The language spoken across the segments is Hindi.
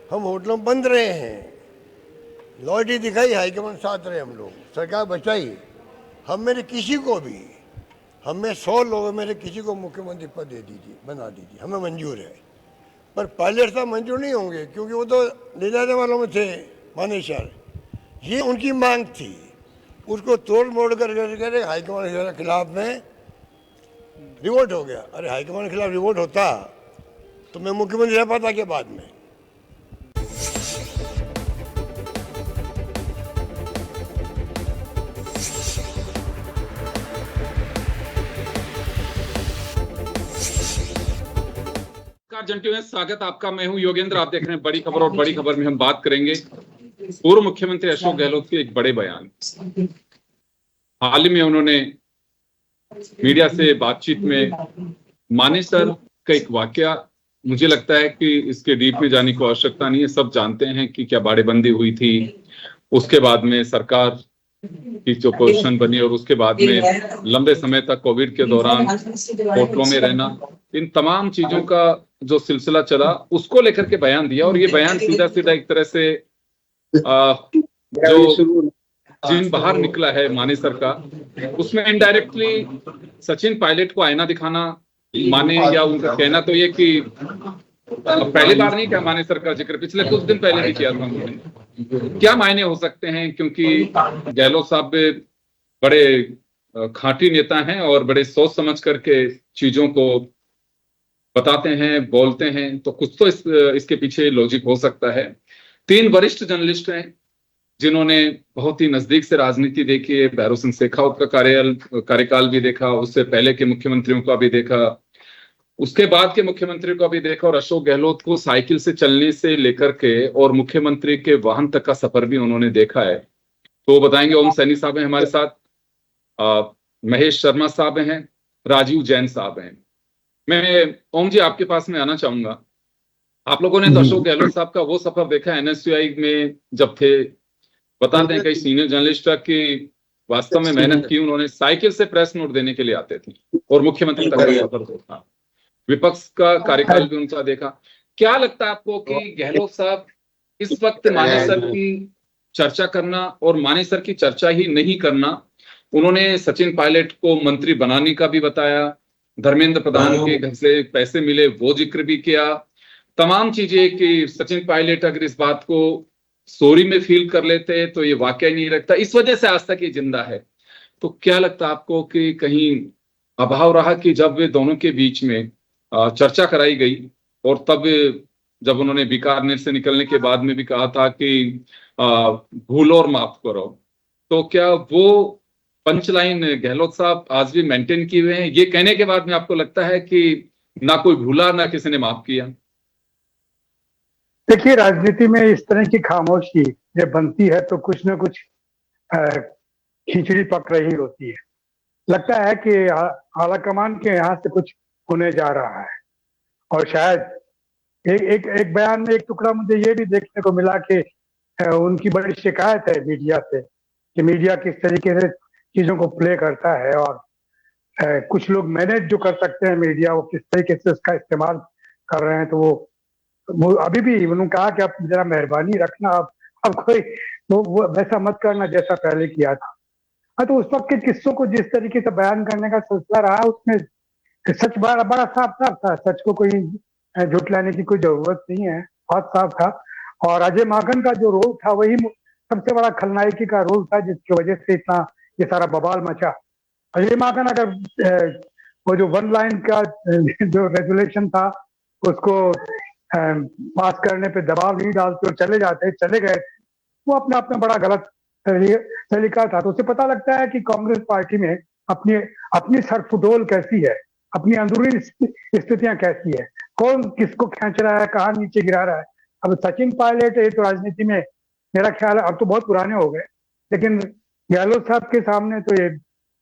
हम होटलों में बंद रहे हैं, लॉयल्टी दिखाई, हाईकमान साथ रहे, हम लोग सरकार बचाई। हम मेरे किसी को भी, हमें 100 लोगों मेरे किसी को मुख्यमंत्री पद दे दीजिए, बना दीजिए, हमें मंजूर है। पर पायलट साहब मंजूर नहीं होंगे क्योंकि वो तो ले जाने वालों में थे मानेसर। ये उनकी मांग थी, उसको तोड़ मोड़ कर हाईकमान के खिलाफ में रिवोल्ट हो गया। अरे हाईकमान के खिलाफ रिवोल्ट होता तो मैं मुख्यमंत्री रह पाता क्या बाद में? जंटी में स्वागत आपका। मैं हूं योगेंद्र, आप देख रहे हैं बड़ी खबर। और बड़ी खबर में हम बात करेंगे पूर्व मुख्यमंत्री अशोक गहलोत के एक बड़े बयान। हाल ही में उन्होंने मीडिया से बातचीत में मानेसर का एक वाकया, मुझे लगता है कि इसके डीप में जाने की आवश्यकता नहीं है, सब जानते हैं कि क्या बाड़ेबंदी हुई थी, उसके बाद में सरकार की जो पोजीशन बनी और उसके बाद में लंबे समय तक कोविड के दौरान होटलों में रहना, इन तमाम चीजों का जो सिलसिला चला उसको लेकर के बयान दिया। और ये बयान सीधा सीधा एक तरह से जो जिन बाहर निकला है मानेसर का, उसमें इनडायरेक्टली सचिन पायलट को आईना दिखाना माने, या उनका कहना तो ये कि पहली बार नहीं किया मानेसर का जिक्र, पिछले कुछ दिन पहले भी किया था उन्होंने। क्या मायने हो सकते हैं, क्योंकि गहलोत साहब बड़े खांटी नेता हैं और बड़े सोच समझ करके चीजों को बताते हैं, बोलते हैं, तो कुछ तो इसके पीछे लॉजिक हो सकता है। 3 वरिष्ठ जर्नलिस्ट हैं जिन्होंने बहुत ही नजदीक से राजनीति देखी है। भैरव सिंह शेखावत का कार्यकाल भी देखा, उससे पहले के मुख्यमंत्रियों का भी देखा, उसके बाद के मुख्यमंत्री को भी देखा, और अशोक गहलोत को साइकिल से चलने से लेकर के और मुख्यमंत्री के वाहन तक का सफर भी उन्होंने देखा है। तो बताएंगे। ओम सैनी साहब हैं हमारे साथ, महेश शर्मा साहब हैं, राजीव जैन साहब हैं। मैं ओम जी आपके पास में आना चाहूंगा। आप लोगों ने तो अशोक गहलोत साहब का वो सफर देखा एनएसयूआई में जब थे, बताते हैं कई सीनियर जर्नलिस्ट की वास्तव में मेहनत की उन्होंने, साइकिल से प्रेस नोट देने के लिए आते थे और मुख्यमंत्री तक का सफर देखा, विपक्ष का कार्यकाल भी उनका देखा। क्या लगता है आपको कि गहलोत साहब इस वक्त मानेसर की चर्चा करना और मानेसर की चर्चा ही नहीं करना, उन्होंने सचिन पायलट को मंत्री बनाने का भी बताया, धर्मेंद्र प्रधान के घर से पैसे मिले वो जिक्र भी किया, तमाम चीजें कि सचिन पायलट अगर इस बात को सॉरी में फील कर लेते तो ये वाकया नहीं रखता, इस वजह से आज तक ये जिंदा है। तो क्या लगता है आपको कि कहीं अभाव रहा कि जब वे दोनों के बीच में चर्चा कराई गई, और तब जब उन्होंने बीकानेर से निकलने के बाद में भी कहा था कि भूलो और माफ करो, तो क्या वो पंचलाइन गहलोत साहब आज भी मेंटेन किए हुए हैं? ये कहने के बाद में आपको लगता है कि ना कोई भूला ना किसी ने माफ किया? देखिए, राजनीति में इस तरह की खामोशी जब बनती है तो कुछ ना कुछ खिचड़ी पक रही होती है। लगता है कि आलाकमान के यहाँ से कुछ होने जा रहा है। और शायद एक बयान में एक टुकड़ा मुझे ये भी देखने को मिला कि उनकी बड़ी शिकायत है मीडिया से कि मीडिया किस तरीके से चीजों को प्ले करता है, और कुछ लोग मैनेज जो कर सकते हैं मीडिया, वो किस तरीके से उसका इस्तेमाल कर रहे हैं। तो वो अभी भी उन्होंने कहा कि आप जरा मेहरबानी रखना, अब कोई वो वैसा मत करना जैसा पहले किया था। हाँ, तो उस वक्त के किस्सों को जिस तरीके से बयान करने का सिलसिला रहा, उसमें सच बड़ा बड़ा साफ साफ था। सच को कोई झुटलाने की कोई जरूरत नहीं है, बहुत साफ था। और अजय माकन का जो रोल था वही सबसे बड़ा खलनायकी का रोल था, जिसकी वजह से इतना ये सारा बवाल मचा। अजय माकन अगर वो जो 1 लाइन का जो रेजुलेशन था उसको पास करने पे दबाव नहीं डालते और चले गए, वो अपने आप में बड़ा गलत तरीका था। तो उसे पता लगता है कि कांग्रेस पार्टी में अपनी अपनी सरफुटोल कैसी है, अपनी अंदरूनी स्थितियां कैसी है, कौन किसको खींच रहा है, कहाँ नीचे गिरा रहा है। अब सचिन पायलट ये तो राजनीति में मेरा ख्याल है अब तो बहुत पुराने हो गए, लेकिन गहलोत साहब के सामने तो ये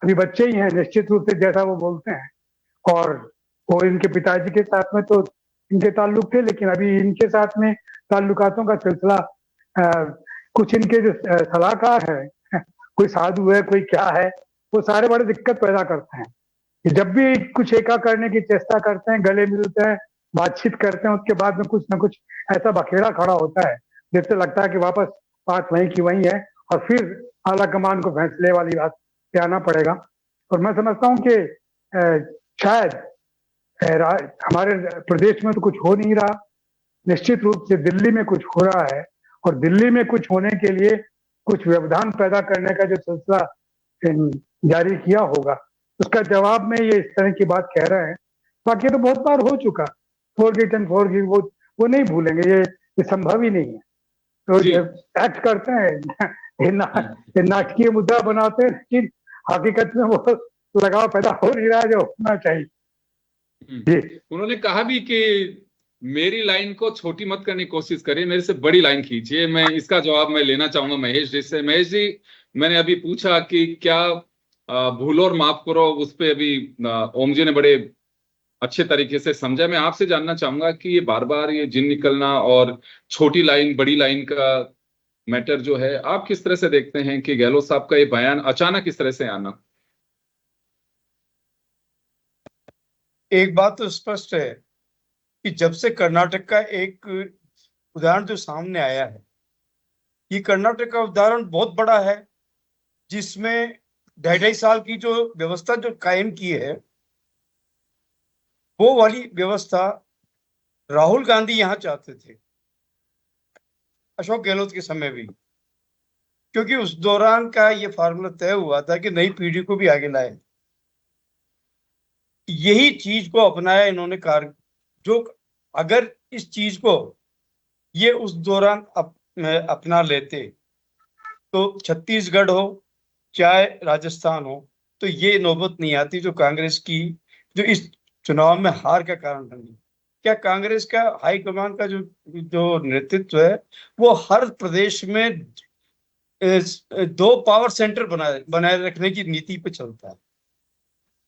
अभी बच्चे ही हैं निश्चित रूप से, जैसा वो बोलते हैं। और वो इनके पिताजी के साथ में तो इनके ताल्लुक थे, लेकिन अभी इनके साथ में ताल्लुकातों का सिलसिला कुछ इनके जो सलाहकार है, कोई साधु है कोई क्या है, वो सारे बड़े दिक्कत पैदा करते हैं। जब भी कुछ एका करने की चेष्टा करते हैं, गले मिलते हैं, बातचीत करते हैं, उसके बाद में कुछ ना कुछ ऐसा बखेड़ा खड़ा होता है जिससे लगता है कि वापस बात वहीं की वहीं है और फिर आला कमान को फैसले वाली बात पे आना पड़ेगा। और मैं समझता हूँ कि शायद हमारे प्रदेश में तो कुछ हो नहीं रहा, निश्चित रूप से दिल्ली में कुछ हो रहा है और दिल्ली में कुछ होने के लिए कुछ व्यवधान पैदा करने का जो सिलसिला जारी किया होगा, उसका जवाब में ये इस तरह की बात कह रहे हैं। बाकी तो बहुत बार हो चुका, फॉरगिव एंड फॉरगिव, वो नहीं भूलेंगे, ये संभव ही नहीं है। तो जी। एक्ट करते हैं, ये नाटकीय मुद्दा बनाते हैं, लेकिन हकीकत में वो लगाव पैदा हो नहीं रहा जो होना चाहिए। जी। उन्होंने कहा भी कि मेरी लाइन को छोटी मत करने की कोशिश करिए, मेरे से बड़ी लाइन खींचिए। मैं इसका जवाब मैं लेना चाहूंगा महेश जी से। महेश जी, मैंने अभी पूछा कि क्या भूलो और माफ करो, उस पर अभी ओम जी ने बड़े अच्छे तरीके से समझा। मैं आपसे जानना चाहूंगा कि ये बार बार ये जिन निकलना और छोटी लाइन बड़ी लाइन का मैटर जो है, आप किस तरह से देखते हैं कि गहलोत साहब का ये बयान अचानक इस तरह से आना? एक बात तो स्पष्ट है कि जब से कर्नाटक का एक उदाहरण जो सामने आया है, ये कर्नाटक का उदाहरण बहुत बड़ा है, जिसमें 2.5 साल की जो व्यवस्था जो कायम की है, वो वाली व्यवस्था राहुल गांधी यहां चाहते थे, अशोक गहलोत के समय भी, क्योंकि उस दौरान का ये फार्मूला तय हुआ था कि नई पीढ़ी को भी आगे लाए। यही चीज को अपनाया इन्होंने कार्य, जो अगर इस चीज को ये उस दौरान अपना लेते तो छत्तीसगढ़ हो चाहे राजस्थान हो, तो ये नौबत नहीं आती जो कांग्रेस की, जो इस चुनाव में हार का कारण बनी। क्या कांग्रेस का हाईकमान का जो जो नेतृत्व है, वो हर प्रदेश में 2 पावर सेंटर बनाए रखने की नीति पे चलता है।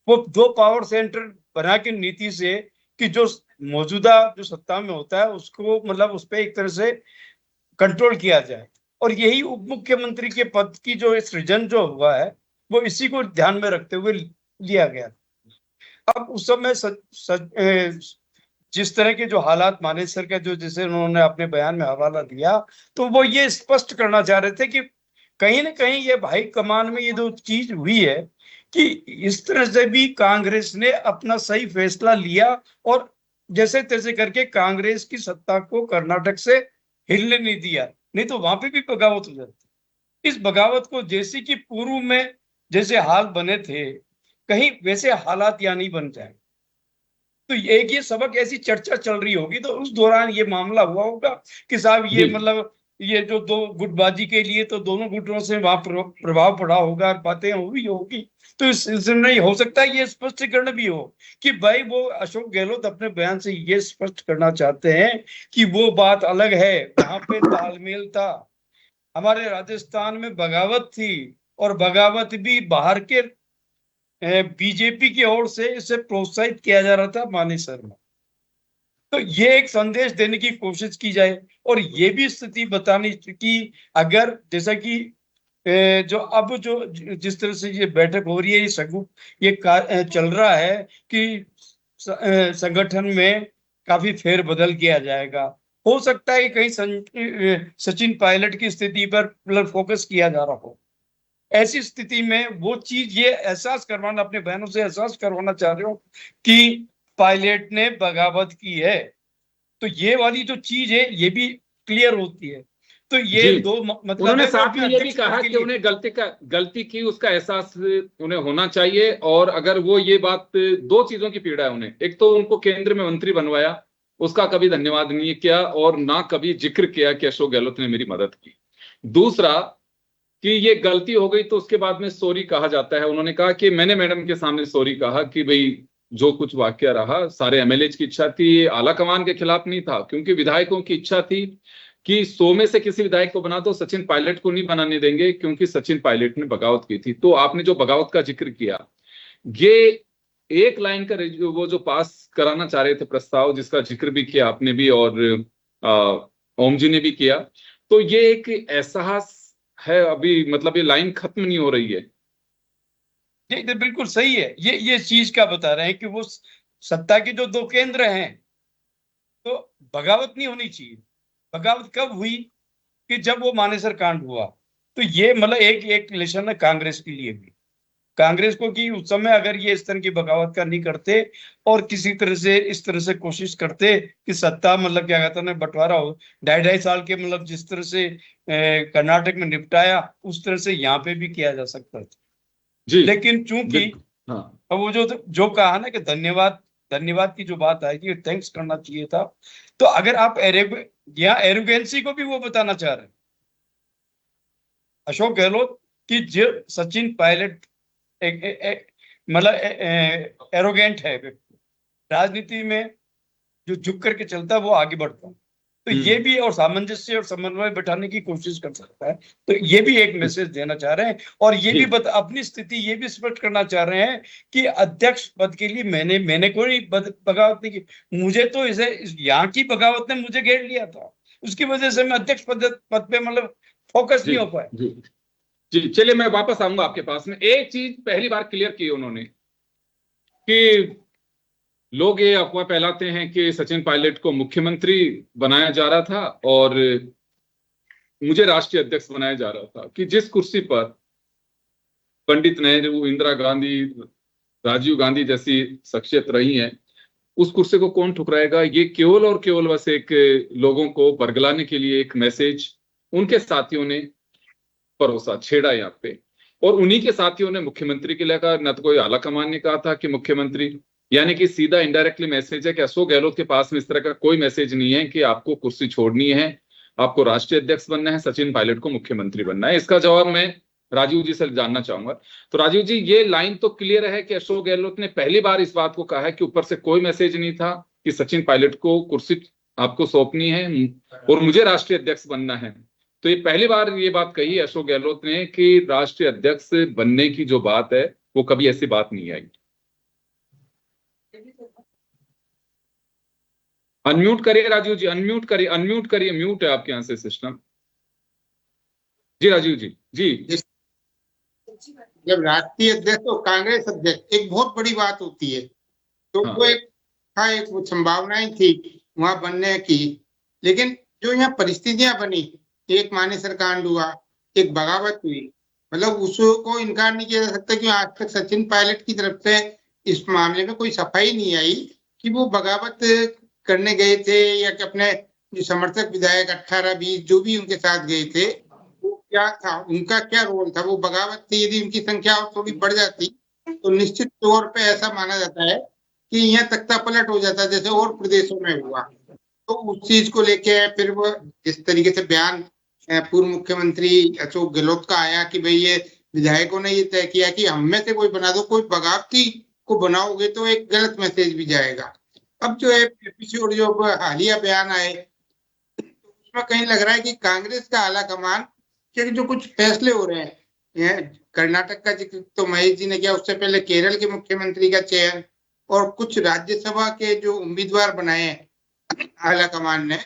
वो 2 पावर सेंटर बना के नीति से कि जो मौजूदा जो सत्ता में होता है उसको मतलब उस पर एक तरह से कंट्रोल किया जाए, और यही उप मुख्यमंत्री के पद की जो सृजन जो हुआ है वो इसी को ध्यान में रखते हुए लिया गया। अब उस समय जिस तरह के जो हालात मानेसर का जो जैसे उन्होंने अपने बयान में हवाला दिया, तो वो ये स्पष्ट करना चाह रहे थे कि कहीं ना कहीं ये भाई कमान में ये जो चीज हुई है कि इस तरह से भी कांग्रेस ने अपना सही फैसला लिया और जैसे तैसे करके कांग्रेस की सत्ता को कर्नाटक से हिलने नहीं दिया, नहीं तो वहां पे भी बगावत हो जाती। इस बगावत को जैसे कि पूर्व में जैसे हाल बने थे, कहीं वैसे हालात या नहीं बन जाए, तो एक ये सबक ऐसी चर्चा चल रही होगी तो उस दौरान ये मामला हुआ होगा कि साहब ये मतलब ये जो 2 गुटबाजी के लिए तो दोनों गुटों से वहां प्रभाव पड़ा होगा और बातें हुई होगी। तो इस सिलसिले में हो सकता है ये स्पष्टीकरण भी हो कि भाई वो अशोक गहलोत अपने बयान से ये स्पष्ट करना चाहते हैं कि वो बात अलग है, वहां पे तालमेल था, हमारे राजस्थान में बगावत थी और बगावत भी बाहर के बीजेपी की ओर से इसे प्रोत्साहित किया जा रहा था मानेसर में। तो ये एक संदेश देने की कोशिश की जाए और ये भी स्थिति बतानी कि अगर जैसा कि जो अब जो जिस तरह से ये बैठक हो रही है, ये चल रहा है कि संगठन में काफी फेरबदल किया जाएगा। हो सकता है कि कहीं सचिन पायलट की स्थिति पर मतलब फोकस किया जा रहा हो। ऐसी स्थिति में वो चीज ये एहसास करवाना, अपने बहनों से एहसास करवाना चाह रहे हो कि पायलट ने बगावत की है, तो ये वाली जो चीज है ये भी क्लियर होती है। तो ये दो मतलब उन्होंने साथ में ये भी कहा कि उन्हें गलती की उसका एहसास उन्हें होना चाहिए, और अगर वो ये बात, 2 चीजों की पीड़ा है उन्हें। एक तो उनको केंद्र में मंत्री बनवाया, उसका कभी धन्यवाद नहीं किया और ना कभी जिक्र किया कि अशोक गहलोत ने मेरी मदद की। दूसरा कि ये गलती हो गई तो उसके बाद में सॉरी कहा जाता है। उन्होंने कहा कि मैंने मैडम के सामने सॉरी कहा कि भाई जो कुछ वाकया रहा सारे एमएलए की इच्छा थी, ये आला कमान के खिलाफ नहीं था, क्योंकि विधायकों की इच्छा थी कि 100 में से किसी विधायक को बना दो, सचिन पायलट को नहीं बनाने देंगे क्योंकि सचिन पायलट ने बगावत की थी। तो आपने जो बगावत का जिक्र किया, ये एक लाइन का वो जो पास कराना चाह रहे थे प्रस्ताव, जिसका जिक्र भी किया आपने भी और ओम जी ने भी किया, तो ये एक एहसास है अभी, मतलब ये लाइन खत्म नहीं हो रही है। ये बिल्कुल सही है, ये चीज का बता रहे हैं कि वो सत्ता के जो 2 केंद्र हैं, बगावत नहीं होनी चाहिए। बगावत कब हुई कि जब वो मानेसर कांड हुआ। तो ये मतलब एक लेसन है कांग्रेस के लिए भी, कांग्रेस को, कि उस समय अगर ये इस तरह की बगावत का नहीं करते और किसी तरह से इस तरह से कोशिश करते कि सत्ता मतलब क्या कहते हैं बंटवारा हो, 2.5 साल के मतलब जिस तरह से कर्नाटक में निपटाया उस तरह से यहाँ पे भी किया जा सकता था। जी लेकिन चूंकि हाँ अब वो जो कहा ना कि धन्यवाद, धन्यवाद की जो बात आई थी, थैंक्स करना चाहिए था। तो अगर आप यहाँ एरोगेंसी को भी वो बताना चाह रहे हैं अशोक गहलोत कि जो सचिन पायलट मतलब एरोगेंट है राजनीति में, जो झुक करके चलता है वो आगे बढ़ता है। तो ये भी और सामंजस्य और समन्वय बैठाने की कोशिश कर सकता है। तो ये भी एक मैसेज देना चाह रहे हैं और ये भी अपनी स्थिति ये भी स्पष्ट करना चाह रहे हैं कि अध्यक्ष पद के लिए मैंने कोई बगावत नहीं की। मुझे तो इसे यहाँ की बगावत ने मुझे घेर लिया था, उसकी वजह से मैं अध्यक्ष पद पे मतलब फोकस नहीं हो पाया। जी चलिए मैं वापस आऊंगा आपके पास में। एक चीज पहली बार क्लियर की उन्होंने कि लोग ये अफवाह फैलाते हैं कि सचिन पायलट को मुख्यमंत्री बनाया जा रहा था और मुझे राष्ट्रीय अध्यक्ष बनाया जा रहा था, कि जिस कुर्सी पर पंडित नेहरू, इंदिरा गांधी, राजीव गांधी जैसी शख्सियत रही हैं, उस कुर्सी को कौन ठुकराएगा। ये केवल और केवल बस एक लोगों को बरगलाने के लिए एक मैसेज उनके साथियों ने परोसा, छेड़ा यहाँ पे, और उन्हीं के साथियों ने मुख्यमंत्री के लिए कहा। न तो कोई आला कमान ने कहा था कि मुख्यमंत्री, यानी कि सीधा इनडायरेक्टली मैसेज है कि अशोक गहलोत के पास में इस तरह का कोई मैसेज नहीं है कि आपको कुर्सी छोड़नी है, आपको राष्ट्रीय अध्यक्ष बनना है, सचिन पायलट को मुख्यमंत्री बनना है। इसका जवाब मैं राजीव जी से जानना चाहूंगा। तो राजीव जी, ये लाइन तो क्लियर है कि अशोक गहलोत ने पहली बार इस बात को कहा है कि ऊपर से कोई मैसेज नहीं था कि सचिन पायलट को कुर्सी आपको सौंपनी है और मुझे राष्ट्रीय अध्यक्ष बनना है। तो ये पहली बार ये बात कही अशोक गहलोत ने कि राष्ट्रीय अध्यक्ष बनने की जो बात है वो कभी ऐसी बात नहीं आई। अनम्यूट करिए राजीव जी, अनम्यूट करिए, म्यूट है आपके यहां से सिस्टम। जी राजीव जी। जी जब राष्ट्रीय अध्यक्ष और कांग्रेस अध्यक्ष एक बहुत बड़ी बात होती है, तो हाँ। वो एक संभावनाएं थी वहां बनने की, लेकिन जो यहाँ परिस्थितियां बनी, एक मानेसर कांड हुआ, एक बगावत हुई, मतलब उसको इनकार नहीं किया जा सकता कि आज तक सचिन पायलट की तरफ से इस मामले में कोई सफाई नहीं आई कि वो बगावत करने गए थे या कि अपने जो समर्थक विधायक 18-20 जो भी उनके साथ गए थे, वो क्या था, उनका क्या रोल था, वो बगावत थी। यदि उनकी संख्या और थोड़ी बढ़ जाती तो निश्चित तौर पे ऐसा माना जाता है कि यहाँ तख्ता पलट हो जाता जैसे और प्रदेशों में हुआ। तो उस चीज को लेके फिर वो इस तरीके से बयान पूर्व मुख्यमंत्री अशोक गहलोत का आया कि भाई ये विधायकों ने ये तय किया कि हम में से कोई बना दो, कोई बगावती को बनाओगे तो एक गलत मैसेज भी जाएगा। अब जो है एपिसोड जो हालिया बयान आए, तो उसमें कहीं लग रहा है कि कांग्रेस का आला कमान के जो कुछ फैसले हो रहे हैं, कर्नाटक का जिक्र तो महेश जी ने किया, उससे पहले केरल के मुख्यमंत्री का चयन और कुछ राज्यसभा के जो उम्मीदवार बनाए हैं आला कमान ने,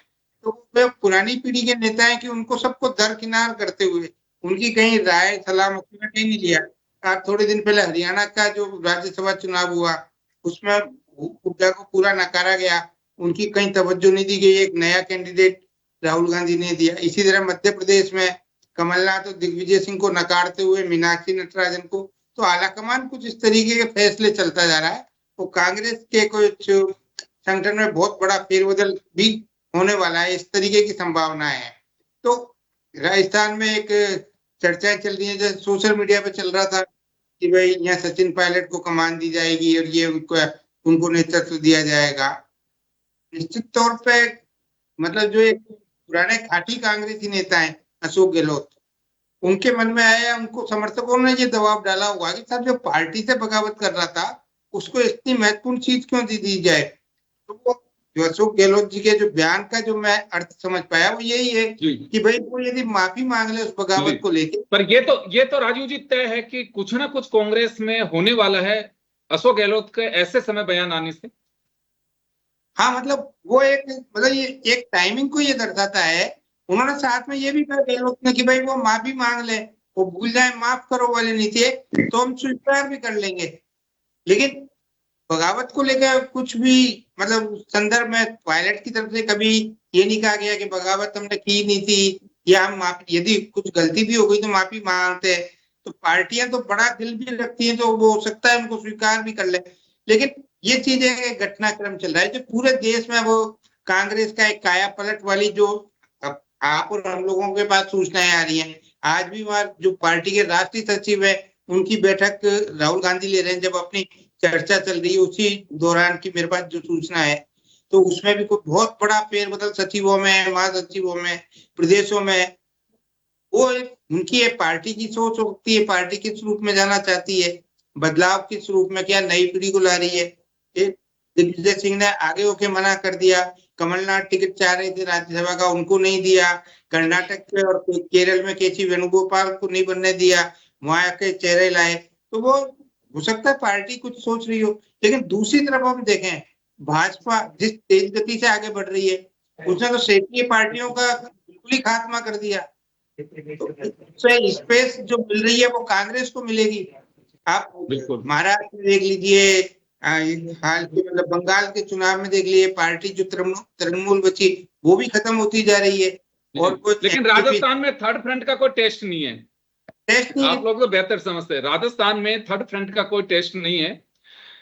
तो वे पुरानी पीढ़ी के नेता हैं कि उनको सबको दरकिनार करते हुए उनकी कहीं राय सलाह मुख्यमंत्री नहीं लिया। आज थोड़े दिन पहले हरियाणा का जो राज्यसभा चुनाव हुआ उसमें हुड्डा को पूरा नकारा गया, उनकी कहीं तवज्जो नहीं दी गई, एक नया कैंडिडेट राहुल गांधी ने दिया। इसी तरह मध्य प्रदेश में कमलनाथ और दिग्विजय सिंह को नकारते हुए मीनाक्षी नटराजन को। तो आलाकमान कुछ इस तरीके के फैसले चलता जा रहा है। तो कांग्रेस के कुछ संगठन में बहुत बड़ा फेरबदल भी होने वाला है, इस तरीके की संभावना है। तो राजस्थान में एक चर्चाएं चल रही है, जैसे सोशल मीडिया पे चल रहा था कि भाई यहाँ सचिन पायलट को कमान दी जाएगी और ये उनको नेतृत्व दिया जाएगा। निश्चित तौर पे मतलब जो एक पुराने खाटी कांग्रेसी नेता हैं अशोक गहलोत, उनके मन में आया, उनको समर्थकों ने ये दबाव डाला हुआ कि साहब जो पार्टी से बगावत कर रहा था उसको इतनी महत्वपूर्ण चीज क्यों दी जाए। तो वो जो अशोक गहलोत जी के जो बयान का जो मैं अर्थ समझ पाया वो यही है कि भाई वो यदि माफी मांग ले उस बगावत को लेकर। पर ये तो राजीव जी तय है कि कुछ ना कुछ कांग्रेस में होने वाला है अशोक गहलोत के ऐसे समय बयान आने से। हाँ, मतलब वो एक मतलब ये एक टाइमिंग को ये दर्शाता है। उन्होंने साथ में ये भी कहा गहलोत ने कि भाई वो माफी मांग ले, वो भूल जाए, माफ करो वाले नीचे तो हम स्वीकार भी कर लेंगे। लेकिन बगावत को लेकर कुछ भी मतलब उस संदर्भ में पायलट की तरफ से कभी ये नहीं कहा गया कि बगावत हमने की नहीं थी, या हम माफी, यदि कुछ गलती भी हो गई तो माफी मांगते हैं। तो पार्टियां तो बड़ा दिल भी रखती हैं, तो वो हो सकता है उनको स्वीकार भी कर ले। लेकिन ये चीज एक घटनाक्रम चल रहा है जो पूरे देश में, वो कांग्रेस का एक काया पलट वाली जो आप और हम लोगों के पास सूचनाएं आ रही हैं। आज भी वहां जो पार्टी के राष्ट्रीय सचिव है उनकी बैठक राहुल गांधी ले रहे हैं, जब अपनी चर्चा चल रही है उसी दौरान की मेरे पास जो सूचना है, तो उसमें भी कोई बहुत बड़ा फेरबदल सचिवों में, महासचिवों में, प्रदेशों में। वो उनकी एक पार्टी की सोच होती है, पार्टी किस रूप में जाना चाहती है, बदलाव किस रूप में, क्या नई पीढ़ी को ला रही है। दिग्विजय सिंह ने आगे होके मना कर दिया, कमलनाथ टिकट चाह रहे थे राज्यसभा का, उनको नहीं दिया। कर्नाटक में और केरल में केसी वेणुगोपाल को नहीं बनने दिया, वहां के चेहरे लाए। तो वो हो सकता है पार्टी कुछ सोच रही हो, लेकिन दूसरी तरफ हम देखें, भाजपा जिस तेज गति से आगे बढ़ रही है उसने तो क्षेत्रीय पार्टियों का बिल्कुल ही खात्मा कर दिया। तो स्पेस जो मिल रही है वो कांग्रेस को मिलेगी। आप महाराष्ट्र में देख लीजिए, हाल के मतलब बंगाल के चुनाव में देख लीजिए, पार्टी जो तृणमूल बची वो भी खत्म होती जा रही है। और लेकिन राजस्थान में थर्ड फ्रंट का कोई टेस्ट नहीं है। आप लोग तो बेहतर समझते हैं, राजस्थान में थर्ड फ्रंट का कोई टेस्ट नहीं है,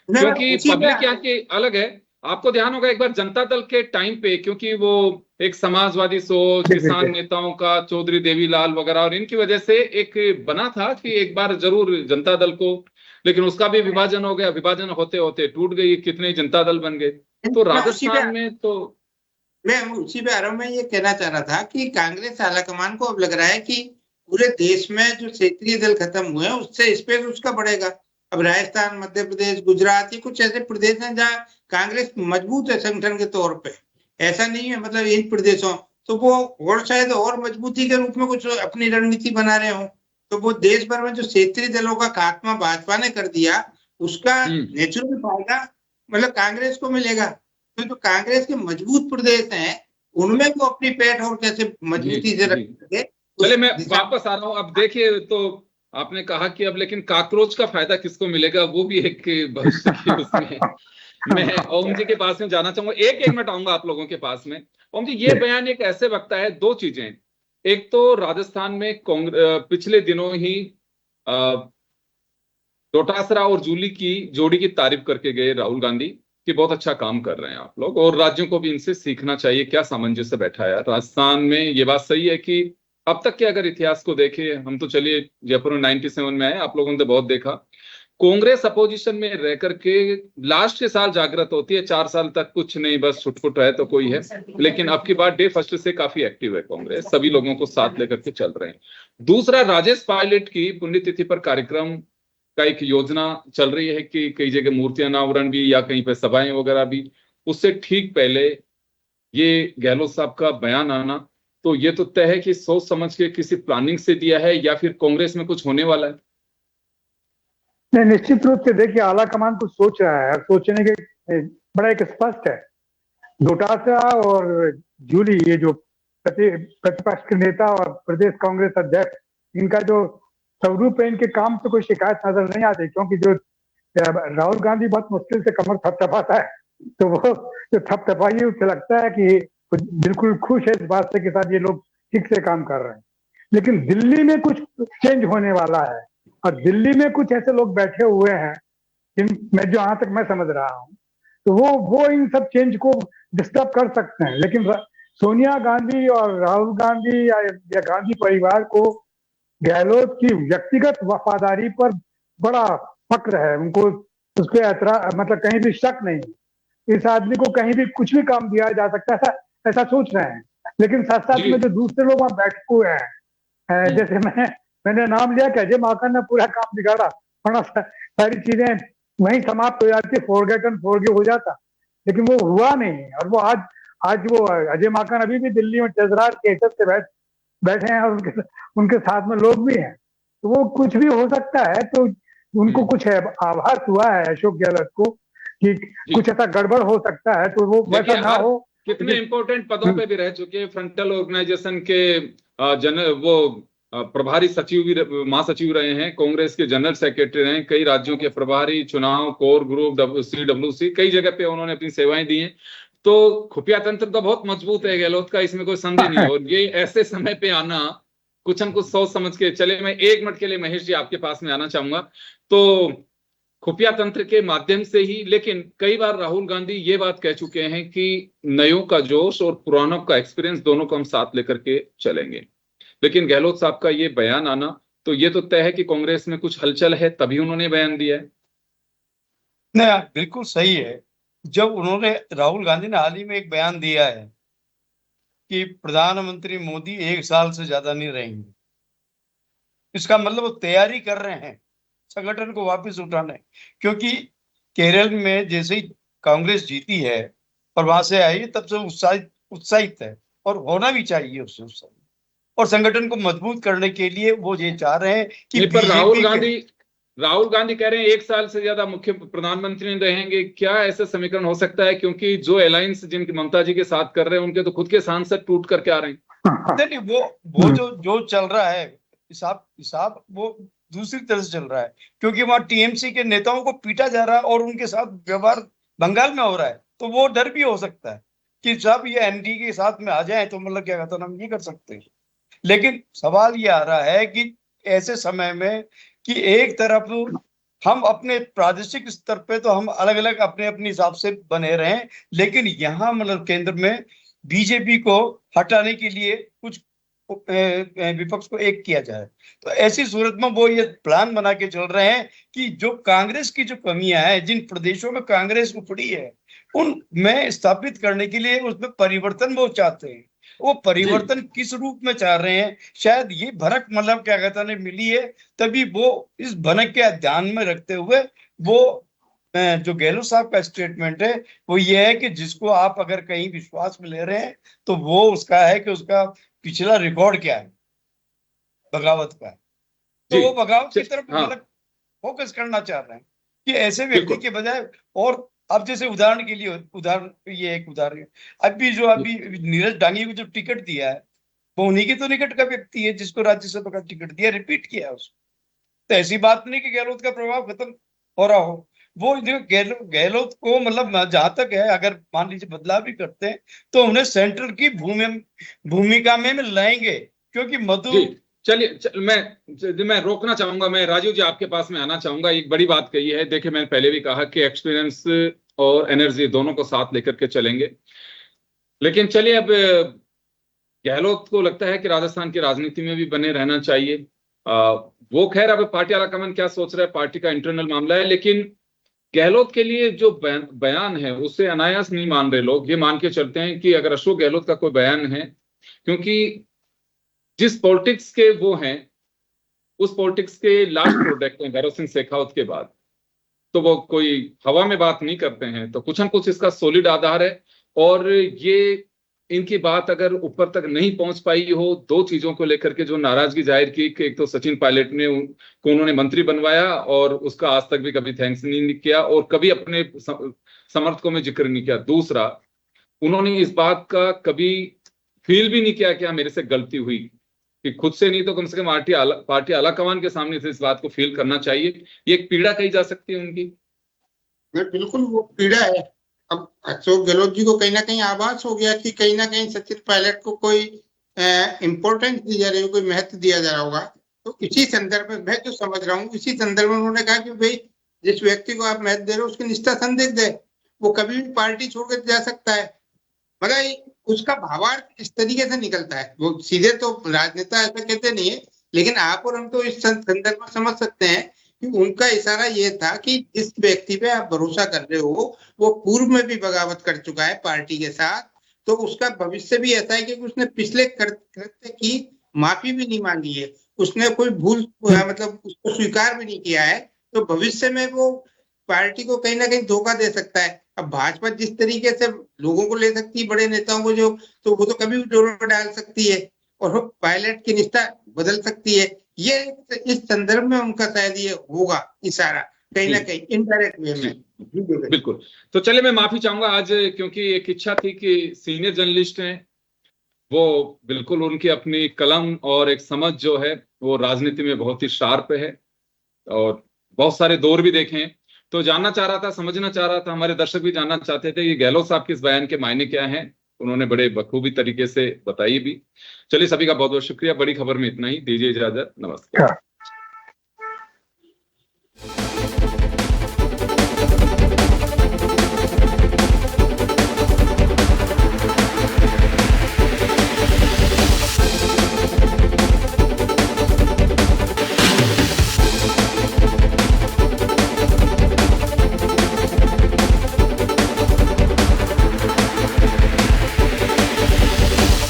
क्योंकि पब्लिक यहाँ की अलग है। आपको ध्यान होगा एक बार जनता दल के टाइम पे, क्योंकि वो एक समाजवादी सोच, किसान नेताओं का, चौधरी देवीलाल वगैरह, और इनकी वजह से एक बना था कि एक बार जरूर जनता दल को, लेकिन उसका भी विभाजन हो गया, विभाजन होते होते टूट गई, कितने जनता दल बन गए। तो राजस्थान में तो मैं उसी पे आरंभ में ये कहना चाह रहा था कि कांग्रेस आलाकमान को अब लग रहा है कि पूरे देश में जो क्षेत्रीय दल खत्म हुए हैं उससे स्पेस उसका बढ़ेगा। अब राजस्थान, मध्य प्रदेश, गुजरात, ये कुछ ऐसे प्रदेश हैं जहाँ कांग्रेस मजबूत है संगठन के तौर पे। ऐसा नहीं है मतलब इन प्रदेशों, तो वो और शायद और मजबूती के रूप में कुछ अपनी रणनीति बना रहे हो। तो वो देश भर में जो क्षेत्रीय दलों का खात्मा भाजपा ने कर दिया, उसका नेचुरल फायदा मतलब कांग्रेस को मिलेगा। तो जो कांग्रेस के मजबूत प्रदेश हैं उनमें वो अपनी पैठ और कैसे मजबूती से रख सके। चले मैं वापस आ रहा हूँ। अब देखिए, तो आपने कहा कि अब लेकिन काकरोच का फायदा किसको मिलेगा, वो भी एक भविष्य की उसमें। मैं ओम जी के पास में जाना चाहूंगा, एक मिनट आऊंगा आप लोगों के पास में। ओम जी, ये बयान एक ऐसे वक्त है, दो चीजें। एक तो राजस्थान में पिछले दिनों ही डोटासरा और जूली की जोड़ी की तारीफ करके गए राहुल गांधी कि बहुत अच्छा काम कर रहे हैं आप लोग, और राज्यों को भी इनसे सीखना चाहिए। क्या सामंजस्य बैठा है राजस्थान में। ये बात सही है कि अब तक के अगर इतिहास को देखें, हम तो चलिए जयपुर में 97 में आए, आप लोगों ने तो बहुत देखा, कांग्रेस अपोजिशन में रह करके लास्ट के साल जागृत होती है, 4 साल तक कुछ नहीं, बस छुटपुट है तो कोई है। लेकिन अब की बार डे फर्स्ट से काफी एक्टिव है कांग्रेस, सभी लोगों को साथ लेकर के चल रहे हैं। दूसरा, राजेश पायलट की पुण्यतिथि पर कार्यक्रम का एक योजना चल रही है कि कई जगह मूर्तियां अनावरण भी, या कहीं पे सभाएं वगैरह भी। उससे ठीक पहले ये गहलोत साहब का बयान आना, तो ये तो तय है कि सोच समझ के किसी प्लानिंग से दिया है, या फिर कांग्रेस में कुछ होने वाला है। नहीं, निश्चित रूप से देखिए आला कमान कुछ सोच रहा है, सोचने के बड़ा एक स्पष्ट है। डोटासरा और जूली, ये जो प्रतिपक्ष के नेता और प्रदेश कांग्रेस अध्यक्ष, इनका जो स्वरूप है, इनके काम से कोई शिकायत नजर नहीं आती। क्योंकि जो राहुल गांधी बहुत मुश्किल से कमर थपथपाता है, तो वो जो थपथपाई उसे लगता है कि बिल्कुल खुश है इस बात से कि साथ ये लोग ठीक से काम कर रहे हैं। लेकिन दिल्ली में कुछ चेंज होने वाला है, और दिल्ली में कुछ ऐसे लोग बैठे हुए हैं मैं जहां तक मैं समझ रहा हूं, तो वो इन सब चेंज को डिस्टर्ब कर सकते हैं। लेकिन सोनिया गांधी और राहुल गांधी या गांधी परिवार को गहलोत की व्यक्तिगत वफादारी पर बड़ा फक्र है, उनको उस पर मतलब कहीं भी शक नहीं। इस आदमी को कहीं भी कुछ भी काम दिया जा सकता है, ऐसा सोच रहे हैं। लेकिन साथ साथ में जो दूसरे लोग वहां बैठे हुए हैं, जैसे मैंने नाम लिया कि अजय माकन ने पूरा काम बिगाड़ा, वरना सारी चीजें वहीं समाप्त हो जाती, फॉरगेटन फॉरगिव हो जाता। लेकिन वो हुआ नहीं, और वो आज वो अजय माकन अभी भी दिल्ली में तेजरार के हैसियत से बैठे हैं, और उनके साथ में लोग भी हैं। तो वो कुछ भी हो सकता है। तो उनको कुछ है, आभास हुआ है अशोक गहलोत को कि कुछ ऐसा गड़बड़ हो सकता है, तो वो वैसा ना हो। कितने इंपॉर्टेंट पदों पे भी रह चुके, फ्रंटल ऑर्गेनाइजेशन के वो प्रभारी सचिव भी, महासचिव रहे हैं, कांग्रेस के जनरल सेक्रेटरी रहे हैं, कई राज्यों के प्रभारी, चुनाव, कोर ग्रुप, CWC, कई जगह पे उन्होंने अपनी सेवाएं दी हैं। तो खुफिया तंत्र तो बहुत मजबूत है गहलोत का, इसमें कोई संदेह नहीं है। और ये ऐसे समय पे आना, कुछ न कुछ सोच समझ के चले। मैं 1 मिनट के लिए महेश जी आपके पास में आना चाहूंगा। तो खुफिया तंत्र के माध्यम से ही, लेकिन कई बार राहुल गांधी ये बात कह चुके हैं कि नयों का जोश और पुरानों का एक्सपीरियंस दोनों को हम साथ लेकर के चलेंगे। लेकिन गहलोत साहब का ये बयान आना, तो ये तो तय है कि कांग्रेस में कुछ हलचल है, तभी उन्होंने बयान दिया है। नहीं, बिल्कुल सही है। जब उन्होंने, राहुल गांधी ने हाल ही में एक बयान दिया है कि प्रधानमंत्री मोदी 1 साल से ज्यादा नहीं रहेंगे, इसका मतलब वो तैयारी कर रहे हैं संगठन को वापस उठाने। क्योंकि केरल में जैसे ही कांग्रेस जीती है और वहां से आई, तब से उत्साहित है, और होना भी चाहिए उससे उत्साहित। और संगठन को मजबूत करने के लिए वो ये चाह रहे हैं कि पर राहुल गांधी कह रहे हैं 1 साल से ज्यादा मुख्य प्रधानमंत्री रहेंगे। क्या ऐसा समीकरण हो सकता है? क्योंकि जो अलायंस जिनकी ममता जी के साथ कर रहे हैं, उनके तो खुद के सांसद टूट करके आ रहे हैं। नहीं, वो जो चल रहा है हिसाब वो दूसरी तरह से चल रहा है। क्योंकि वहां टीएमसी के नेताओं को पीटा जा रहा है और उनके साथ व्यवहार बंगाल में हो रहा है। तो वो डर भी हो सकता है कि सब ये एनडीए के साथ में आ जाए तो मतलब क्या कहता, हम ये कर सकते हैं। लेकिन सवाल ये आ रहा है कि ऐसे समय में कि एक तरफ हम अपने प्रादेशिक स्तर पे तो हम अलग अलग अपने अपने हिसाब से बने रहे, लेकिन यहाँ मतलब केंद्र में बीजेपी को हटाने के लिए कुछ विपक्ष को एक किया जाए। तो ऐसी सूरत में वो ये प्लान बना के चल रहे हैं कि जो कांग्रेस की जो कमियां हैं, जिन प्रदेशों में कांग्रेस उपड़ी है, उनमें स्थापित करने के लिए उसमें परिवर्तन वो चाहते हैं। वो परिवर्तन किस रूप में चाह रहे हैं, शायद ये भनक मतलब क्या कहता है मिली है, तभी वो इस भनक के ध्यान में रखते हुए वो जो गहलोत साहब का स्टेटमेंट है वो ये है कि जिसको आप अगर कहीं विश्वास में ले रहे हैं तो वो उसका है कि उसका पिछला रिकॉर्ड क्या है बगावत का, तो वो बगावत की तरफ मतलब फोकस करना चाह रहे हैं कि ऐसे व्यक्ति के बजाय। और अब जैसे उदाहरण के लिए ये एक उदाहरण, अभी नीरज डांगी को जो टिकट दिया है वो उन्हीं के तो निकट का व्यक्ति है जिसको राज्यसभा का टिकट दिया, रिपीट किया उसको। तो ऐसी बात नहीं कि गहलोत का प्रभाव खत्म हो रहा हो। वो गहलोत को मतलब जहां तक है, अगर मान लीजिए बदलाव भी करते हैं तो उन्हें सेंट्रल की भूमिका में लाएंगे। क्योंकि मधु, चलिए मैं रोकना चाहूंगा, मैं राजीव जी आपके पास में आना चाहूंगा। एक बड़ी बात कही है, देखिए मैंने पहले भी कहा कि एक्सपीरियंस और एनर्जी दोनों को साथ लेकर के चलेंगे। लेकिन चलिए, अब गहलोत को लगता है कि राजस्थान की राजनीति में भी बने रहना चाहिए। वो खैर अब पार्टी आलाकमान क्या सोच रहा है, पार्टी का इंटरनल मामला है। लेकिन गहलोत के लिए जो बयान है उससे अनायास नहीं मान रहे लोग। ये मान के चलते हैं कि अगर अशोक गहलोत का कोई बयान है, क्योंकि जिस पॉलिटिक्स के वो हैं उस पॉलिटिक्स के लास्ट प्रोडक्ट हैं भैरव सिंह शेखावत के बाद, तो वो कोई हवा में बात नहीं करते हैं। तो कुछ न कुछ इसका सॉलिड आधार है। और ये इनकी बात अगर ऊपर तक नहीं पहुंच पाई हो, 2 चीजों को लेकर के जो नाराजगी जाहिर की कि एक तो सचिन पायलट ने को उन्होंने मंत्री बनवाया और उसका आज तक भी कभी थैंक्स नहीं किया और कभी अपने समर्थकों में जिक्र नहीं किया। दूसरा, उन्होंने इस बात का कभी फील भी नहीं किया कि हाँ मेरे से गलती हुई, कि खुद से नहीं तो कम से कम पार्टी आलाकमान के सामने से इस बात को फील करना चाहिए। ये एक पीड़ा कही जा सकती है उनकी। बिल्कुल वो पीड़ा है। अब अशोक गहलोत जी को कहीं ना कहीं आभास हो गया कि कहीं ना कहीं सचिन पायलट को कोई इम्पोर्टेंस दी जा रही है, कोई महत्व दिया जा रहा होगा। तो इसी संदर्भ में मैं जो समझ रहा हूँ, इसी संदर्भ में उन्होंने कहा कि भाई जिस व्यक्ति को आप महत्व दे रहे हो उसकी निष्ठा संदिग्ध है, वो कभी भी पार्टी छोड़कर जा सकता है। मतलब उसका भावार्थ इस तरीके से निकलता है। वो सीधे तो राजनेता ऐसा कहते नहीं है, लेकिन आप और हम तो इस संदर्भ में समझ सकते हैं कि उनका इशारा ये था कि जिस व्यक्ति पे आप भरोसा कर रहे हो वो पूर्व में भी बगावत कर चुका है पार्टी के साथ, तो उसका भविष्य भी ऐसा है कि उसने पिछले कृत्य की माफी भी नहीं मांगी है, उसने कोई भूल मतलब उसको स्वीकार भी नहीं किया है। तो भविष्य में वो पार्टी को कहीं ना कहीं धोखा दे सकता है। अब भाजपा जिस तरीके से लोगों को ले सकती है, बड़े नेताओं को, जो तो वो तो कभी भी डोर डाल सकती है और वो पायलट की निष्ठा बदल सकती है। ये इस संदर्भ में उनका शायद ये होगा इशारा कहीं ना कहीं इनडायरेक्ट वे में। बिल्कुल। तो चलिए मैं माफी चाहूंगा आज, क्योंकि एक इच्छा थी कि सीनियर जर्नलिस्ट हैं वो बिल्कुल उनकी अपनी कलम और एक समझ जो है वो राजनीति में बहुत ही शार्प है, और बहुत सारे दौर भी देखे हैं। तो जानना चाह रहा था, समझना चाह रहा था, हमारे दर्शक भी जानना चाहते थे कि गहलोत साहब के इस बयान के मायने क्या हैं। उन्होंने बड़े बखूबी तरीके से बताई भी। चलिए, सभी का बहुत बहुत शुक्रिया। बड़ी खबर में इतना ही, दीजिए इजाजत, नमस्कार।